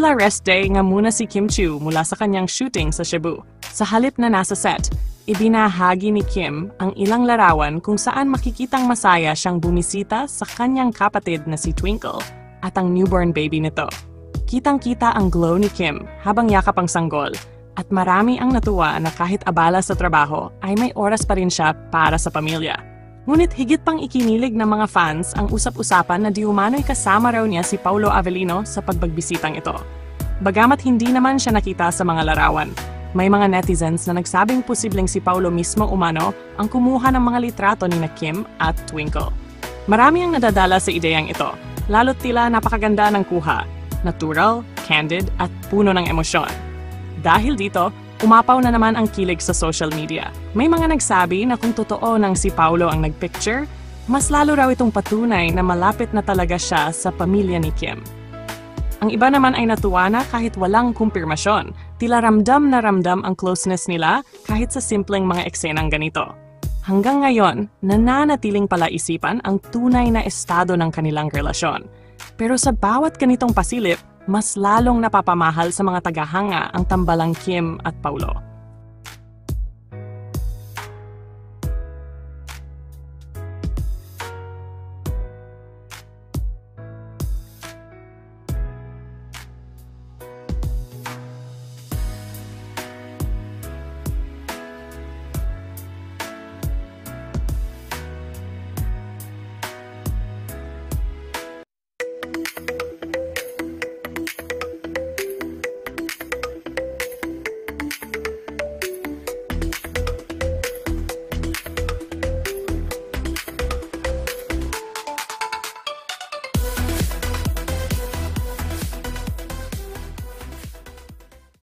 Tila rest day nga muna si Kim Chiu mula sa kanyang shooting sa Cebu. Sa halip na nasa set, ibinahagi ni Kim ang ilang larawan kung saan makikitang masaya siyang bumisita sa kanyang kapatid na si Twinkle at ang newborn baby nito. Kitang-kita ang glow ni Kim habang yakap ang sanggol at marami ang natuwa na kahit abala sa trabaho ay may oras pa rin siya para sa pamilya. Ngunit higit pang ikinilig ng mga fans ang usap-usapan na di umano'y kasama raw niya si Paulo Avellino sa pagbagbisitang ito. Bagamat hindi naman siya nakita sa mga larawan, may mga netizens na nagsabing posibleng si Paulo mismo umano ang kumuha ng mga litrato ni Kim at Twinkle. Marami ang nadadala sa ideyang ito, lalo't tila napakaganda ng kuha, natural, candid at puno ng emosyon. Dahil dito, umapaw na naman ang kilig sa social media. May mga nagsabi na kung totoo nang si Paulo ang nagpicture, mas lalo raw itong patunay na malapit na talaga siya sa pamilya ni Kim. Ang iba naman ay natuwa na kahit walang kumpirmasyon, tila ramdam na ramdam ang closeness nila kahit sa simpleng mga eksenang ganito. Hanggang ngayon, nananatiling palaisipan ang tunay na estado ng kanilang relasyon. Pero sa bawat ganitong pasilip, mas lalong napapamahal sa mga tagahanga ang tambalang Kim at Paulo.